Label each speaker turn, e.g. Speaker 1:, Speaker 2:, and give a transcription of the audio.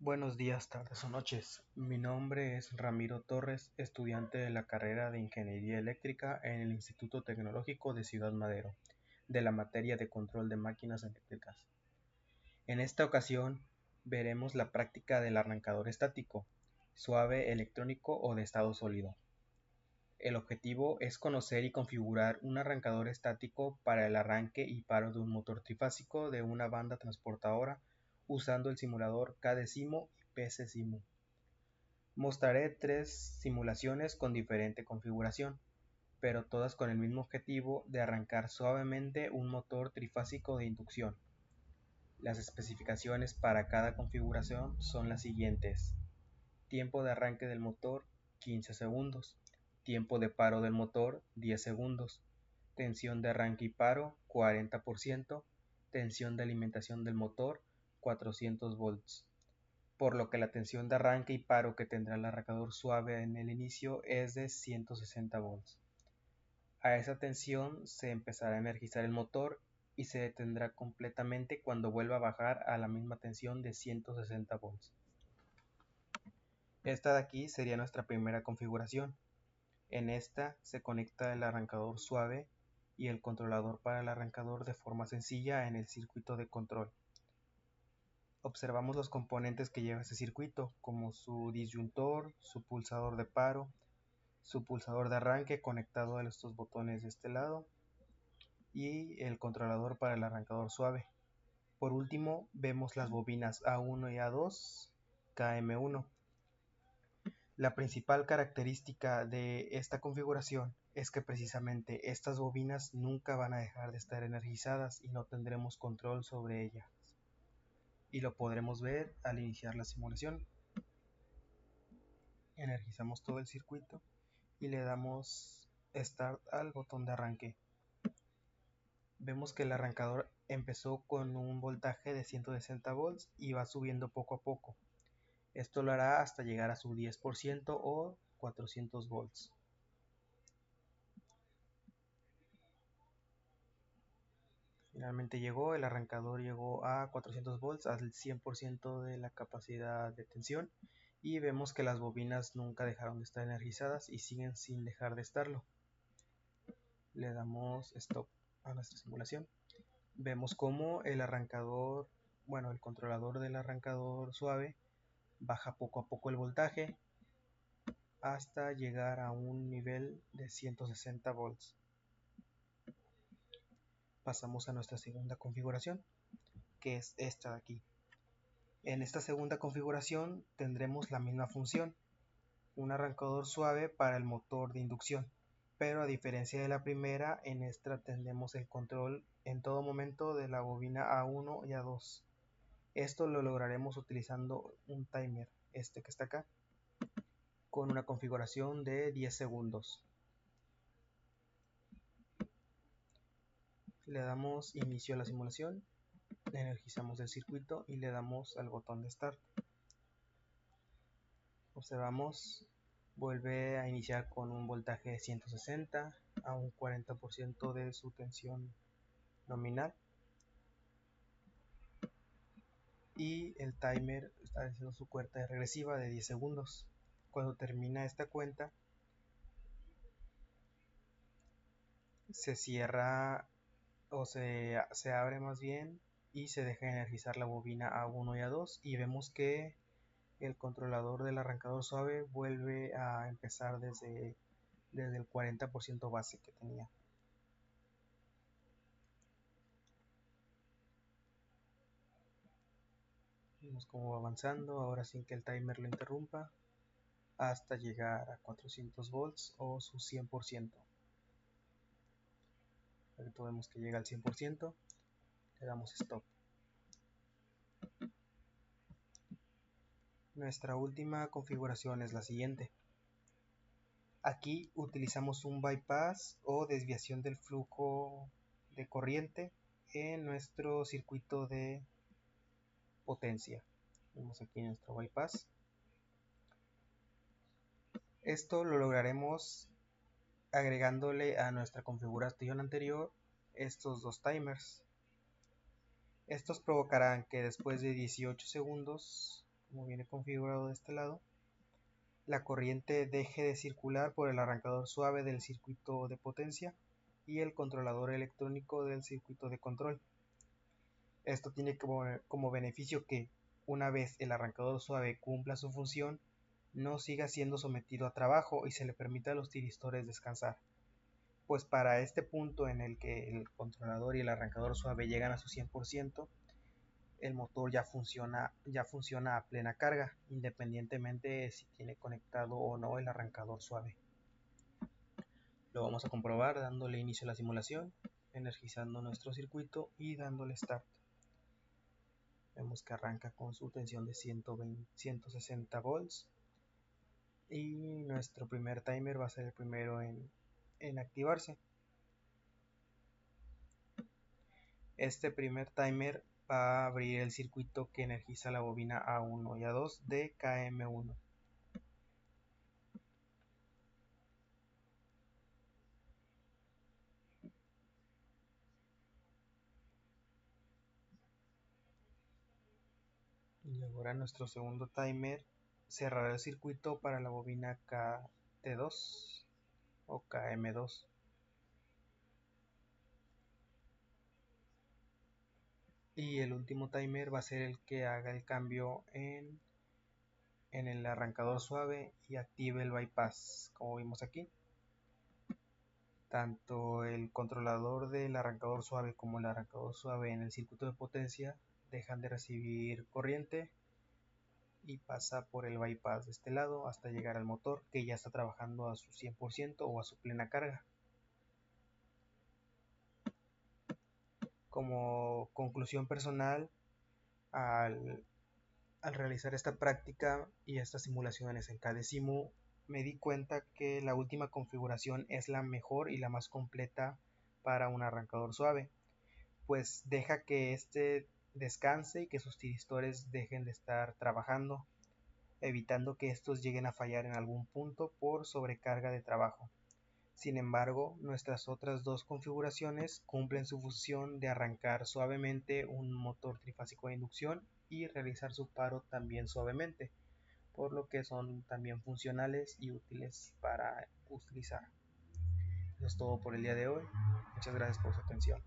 Speaker 1: Buenos días, tardes o noches. Mi nombre es Ramiro Torres, estudiante de la carrera de Ingeniería Eléctrica en el Instituto Tecnológico de Ciudad Madero, de la materia de control de máquinas eléctricas. En esta ocasión veremos la práctica del arrancador estático, suave, electrónico o de estado sólido. El objetivo es conocer y configurar un arrancador estático para el arranque y paro de un motor trifásico de una banda transportadora usando el simulador KDSIMO y PCSIMO. Mostraré tres simulaciones con diferente configuración, pero todas con el mismo objetivo de arrancar suavemente un motor trifásico de inducción. Las especificaciones para cada configuración son las siguientes: tiempo de arranque del motor 15 segundos, tiempo de paro del motor 10 segundos, tensión de arranque y paro 40%, tensión de alimentación del motor 400 volts, por lo que la tensión de arranque y paro que tendrá el arrancador suave en el inicio es de 160 volts. A esa tensión se empezará a energizar el motor y se detendrá completamente cuando vuelva a bajar a la misma tensión de 160 volts. Esta de aquí sería nuestra primera configuración. En esta se conecta el arrancador suave y el controlador para el arrancador de forma sencilla en el circuito de control. Observamos los componentes que lleva este circuito, como su disyuntor, su pulsador de paro, su pulsador de arranque conectado a estos botones de este lado y el controlador para el arrancador suave. Por último, vemos las bobinas A1 y A2 KM1. La principal característica de esta configuración es que precisamente estas bobinas nunca van a dejar de estar energizadas y no tendremos control sobre ellas. Y lo podremos ver al iniciar la simulación. Energizamos todo el circuito y le damos Start al botón de arranque. Vemos que el arrancador empezó con un voltaje de 160 volts y va subiendo poco a poco. Esto lo hará hasta llegar a su 10% o 400 volts. Finalmente el arrancador llegó a 400 volts, al 100% de la capacidad de tensión, y vemos que las bobinas nunca dejaron de estar energizadas y siguen sin dejar de estarlo. Le damos stop a nuestra simulación. Vemos cómo el controlador del arrancador suave baja poco a poco el voltaje hasta llegar a un nivel de 160 volts. Pasamos a nuestra segunda configuración, que es esta de aquí. En esta segunda configuración tendremos la misma función, un arrancador suave para el motor de inducción, pero a diferencia de la primera, en esta tendremos el control en todo momento de la bobina A1 y A2. Esto lo lograremos utilizando un timer, este que está acá, con una configuración de 10 segundos. Le damos inicio a la simulación, energizamos el circuito y le damos al botón de Start. Observamos, vuelve a iniciar con un voltaje de 160 a un 40% de su tensión nominal, y el timer está haciendo su cuenta regresiva de 10 segundos. Cuando termina esta cuenta, se cierra o se abre más bien y se deja energizar la bobina A1 y A2, y vemos que el controlador del arrancador suave vuelve a empezar desde el 40% base que tenía. Vemos cómo va avanzando, ahora sin que el timer lo interrumpa, hasta llegar a 400 volts o su 100%. Ahorita vemos que llega al 100%, le damos stop. Nuestra última configuración es la siguiente. Aquí utilizamos un bypass o desviación del flujo de corriente en nuestro circuito de potencia. Vemos aquí nuestro bypass. Esto lo lograremos agregándole a nuestra configuración anterior estos dos timers. Estos provocarán que después de 18 segundos como viene configurado de este lado, la corriente deje de circular por el arrancador suave del circuito de potencia y el controlador electrónico del circuito de control. Esto tiene como beneficio que, una vez el arrancador suave cumpla su función, no siga siendo sometido a trabajo y se le permita a los tiristores descansar. Pues para este punto en el que el controlador y el arrancador suave llegan a su 100%, el motor ya funciona a plena carga, independientemente de si tiene conectado o no el arrancador suave. Lo vamos a comprobar dándole inicio a la simulación, energizando nuestro circuito y dándole start. Vemos que arranca con su tensión de 160 volts y nuestro primer timer va a ser el primero en activarse. Este primer timer va a abrir el circuito que energiza la bobina A1 y A2 de KM1. Y ahora nuestro segundo timer cerrará el circuito para la bobina KT2 o KM2. Y el último timer va a ser el que haga el cambio en el arrancador suave y active el bypass, como vimos aquí. Tanto el controlador del arrancador suave como el arrancador suave en el circuito de potencia dejan de recibir corriente y pasa por el bypass de este lado hasta llegar al motor, que ya está trabajando a su 100% o a su plena carga. Como conclusión personal, al realizar esta práctica y estas simulaciones en KDesimu, me di cuenta que la última configuración es la mejor y la más completa para un arrancador suave, pues deja que este descanse y que sus tiristores dejen de estar trabajando, evitando que estos lleguen a fallar en algún punto por sobrecarga de trabajo. Sin embargo, nuestras otras dos configuraciones cumplen su función de arrancar suavemente un motor trifásico de inducción y realizar su paro también suavemente, por lo que son también funcionales y útiles para utilizar. Eso es todo por el día de hoy. Muchas gracias por su atención.